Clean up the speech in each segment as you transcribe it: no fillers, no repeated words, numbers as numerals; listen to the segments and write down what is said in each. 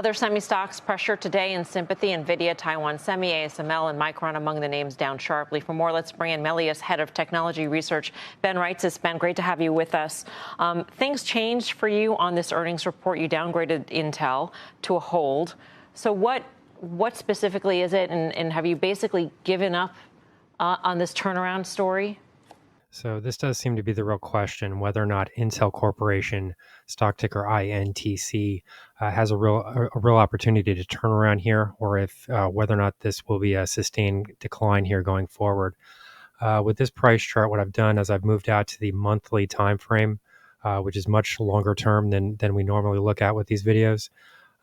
Other semi stocks pressure today in sympathy. NVIDIA, Taiwan Semi, ASML, and Micron among the names down sharply. For more, let's bring in Melius, head of technology research, Ben Reitzes. Ben, great to have you with us. Things changed for you on this earnings report. You downgraded Intel to a hold. So what specifically is it, and have you basically given up on this turnaround story? So this does seem to be the real question, whether or not Intel Corporation, stock ticker INTC, has a real opportunity to turn around here, or if whether or not this will be a sustained decline here going forward. With this price chart, what I've done is I've moved out to the monthly time frame, which is much longer term than we normally look at with these videos.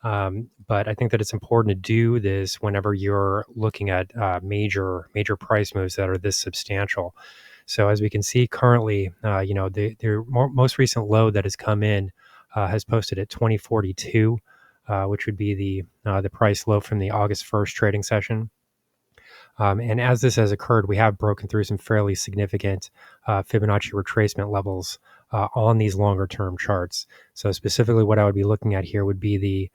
But I think that it's important to do this whenever you're looking at major price moves that are this substantial. So as we can see currently, the most recent low that has come in has posted at 2042, which would be the price low from the August 1st trading session. And as this has occurred, we have broken through some fairly significant Fibonacci retracement levels on these longer term charts. So specifically what I would be looking at here would be the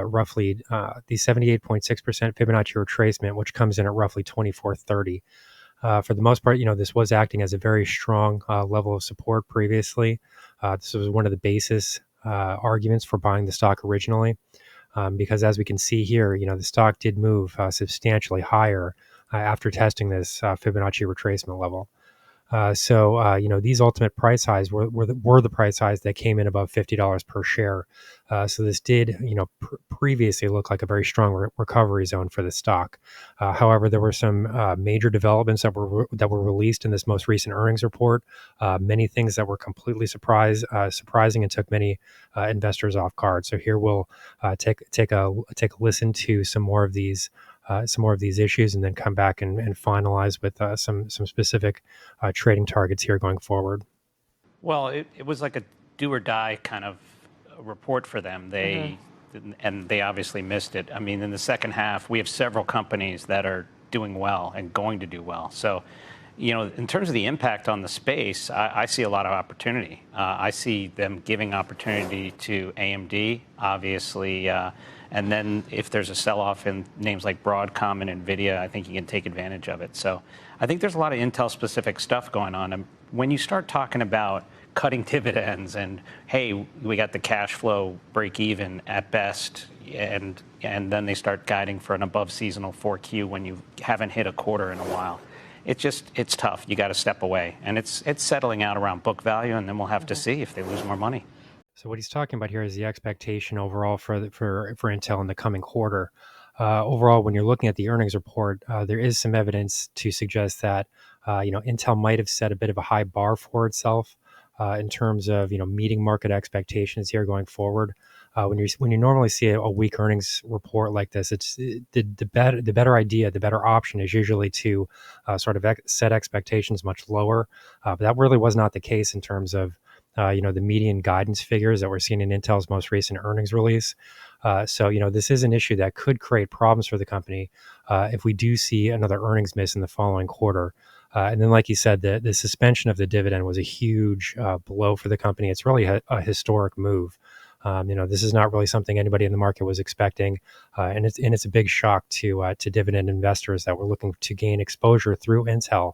roughly the 78.6% Fibonacci retracement, which comes in at roughly 2430. For the most part, this was acting as a very strong level of support previously. This was one of the basis arguments for buying the stock originally, because as we can see here, the stock did move substantially higher after testing this Fibonacci retracement level. So these ultimate price highs were the price highs that came in above $50 per share. So this did, previously look like a very strong recovery zone for the stock. However, there were some major developments that were released in this most recent earnings report. Many things that were completely surprising and took many investors off guard. So here we'll take a listen to some more of these issues, and then come back and finalize with some specific trading targets here going forward. Well, it was like a do or die kind of report for them. They obviously missed it. I mean, in the second half, we have several companies that are doing well and going to do well. So, in terms of the impact on the space, I see a lot of opportunity. I see them giving opportunity to AMD, obviously. And then if there's a sell-off in names like Broadcom and NVIDIA, I think you can take advantage of it. So I think there's a lot of Intel-specific stuff going on. And when you start talking about cutting dividends and, hey, we got the cash flow break even at best, and then they start guiding for an above-seasonal 4Q when you haven't hit a quarter in a while, it's tough. You got to step away. And it's settling out around book value, and then we'll have to see if they lose more money. So what he's talking about here is the expectation overall for Intel in the coming quarter. Overall, when you're looking at the earnings report, there is some evidence to suggest that Intel might have set a bit of a high bar for itself in terms of meeting market expectations here going forward. When you normally see a weak earnings report like this, it's the better idea, the better option is usually to sort of set expectations much lower. But that really was not the case in terms of the median guidance figures that we're seeing in Intel's most recent earnings release. So this is an issue that could create problems for the company if we do see another earnings miss in the following quarter. And then, like you said, the suspension of the dividend was a huge blow for the company. It's really a historic move. This is not really something anybody in the market was expecting, and it's a big shock to dividend investors that were looking to gain exposure through Intel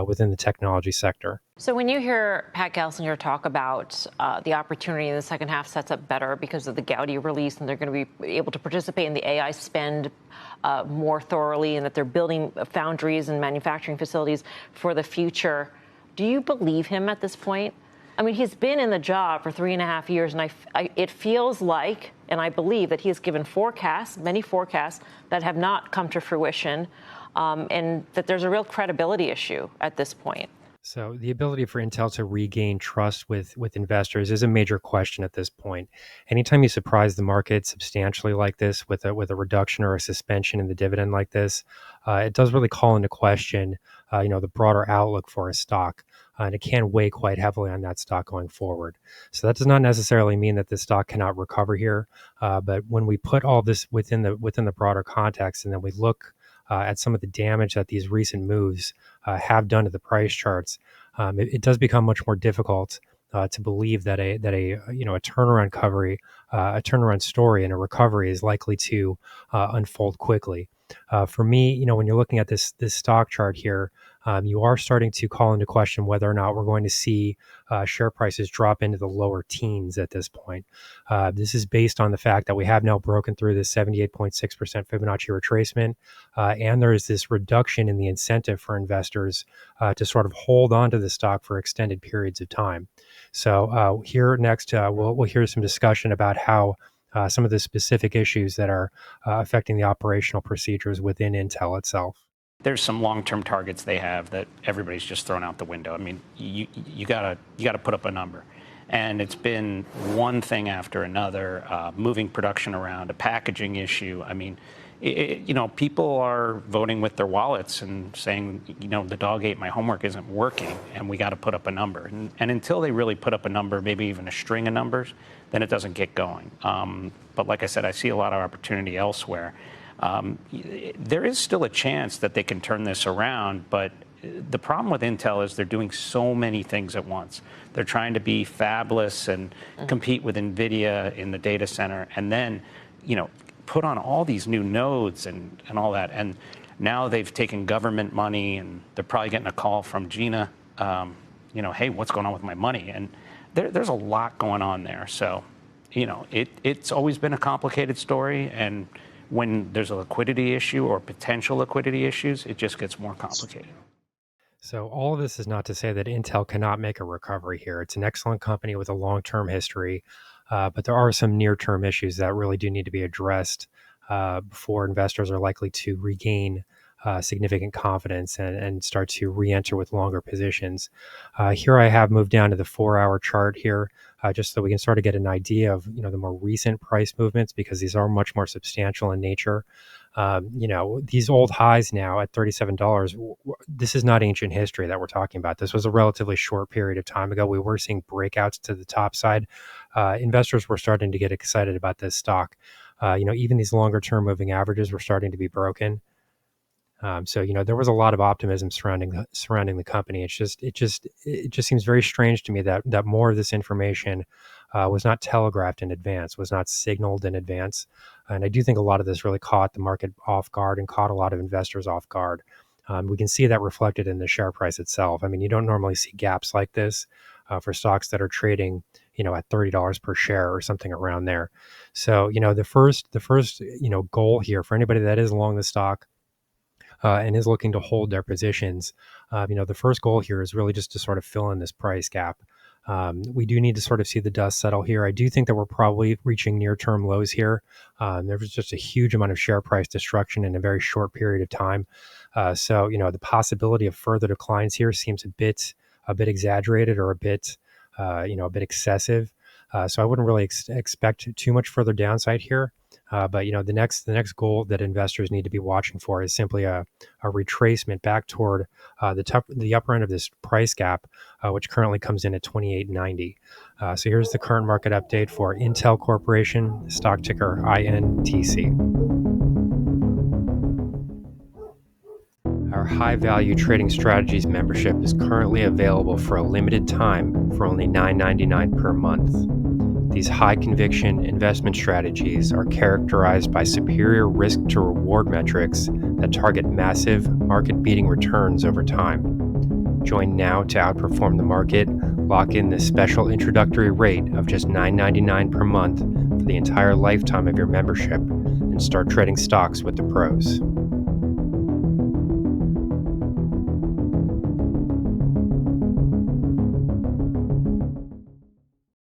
within the technology sector. So when you hear Pat Gelsinger talk about the opportunity in the second half sets up better because of the Gaudi release, and they're going to be able to participate in the AI spend more thoroughly, and that they're building foundries and manufacturing facilities for the future, do you believe him at this point? I mean, he's been in the job for 3.5 years, and it feels like, and I believe that he has given many forecasts that have not come to fruition, and that there's a real credibility issue at this point. So the ability for Intel to regain trust with investors is a major question at this point. Anytime you surprise the market substantially like this with a reduction or a suspension in the dividend like this, it does really call into question, the broader outlook for a stock. And it can weigh quite heavily on that stock going forward. So that does not necessarily mean that the stock cannot recover here. But when we put all this within the broader context, and then we look at some of the damage that these recent moves have done to the price charts, it does become much more difficult to believe that a turnaround a turnaround story and a recovery is likely to unfold quickly. For me, when you're looking at this stock chart here, you are starting to call into question whether or not we're going to see share prices drop into the lower teens at this point. This is based on the fact that we have now broken through the 78.6% Fibonacci retracement, and there is this reduction in the incentive for investors to sort of hold on to the stock for extended periods of time. So here next, we'll hear some discussion about how some of the specific issues that are affecting the operational procedures within Intel itself. There's some long-term targets they have that everybody's just thrown out the window. I mean, you gotta put up a number, and it's been one thing after another, moving production around, a packaging issue. I mean, people are voting with their wallets and saying, the dog ate my homework isn't working, and we got to put up a number. And until they really put up a number, maybe even a string of numbers, then it doesn't get going. But like I said, I see a lot of opportunity elsewhere. There is still a chance that they can turn this around, but the problem with Intel is they're doing so many things at once. They're trying to be fabless and compete with NVIDIA in the data center, and then, put on all these new nodes and all that. And now they've taken government money, and they're probably getting a call from Gina, hey, what's going on with my money? And there's a lot going on there. So, it's always been a complicated story, and when there's a liquidity issue or potential liquidity issues, it just gets more complicated. So all of this is not to say that Intel cannot make a recovery here. It's an excellent company with a long-term history, but there are some near-term issues that really do need to be addressed before investors are likely to regain significant confidence and start to re-enter with longer positions. Here I have moved down to the 4-hour chart here, just so we can sort of get an idea of the more recent price movements, because these are much more substantial in nature. These old highs now at $37, this is not ancient history that we're talking about. This was a relatively short period of time ago. We were seeing breakouts to the top side. Investors were starting to get excited about this stock. Even these longer term moving averages were starting to be broken. So there was a lot of optimism surrounding the company. It just seems very strange to me that more of this information was not telegraphed in advance, was not signaled in advance, and I do think a lot of this really caught the market off guard and caught a lot of investors off guard. We can see that reflected in the share price itself. I mean, you don't normally see gaps like this for stocks that are trading at $30 per share or something around there. So the first goal here for anybody that is long the stock and is looking to hold their positions, the first goal here is really just to sort of fill in this price gap. We do need to sort of see the dust settle here. I do think that we're probably reaching near-term lows here. There was just a huge amount of share price destruction in a very short period of time. So the possibility of further declines here seems a bit exaggerated or a bit excessive. So I wouldn't really expect too much further downside here. But the next goal that investors need to be watching for is simply a retracement back toward the upper end of this price gap, which currently comes in at $28.90. So here's the current market update for Intel Corporation, stock ticker INTC. Our high value trading strategies membership is currently available for a limited time for only $9.99 per month. These high conviction investment strategies are characterized by superior risk to reward metrics that target massive market beating returns over time. Join now to outperform the market, lock in this special introductory rate of just $9.99 per month for the entire lifetime of your membership, and start trading stocks with the pros.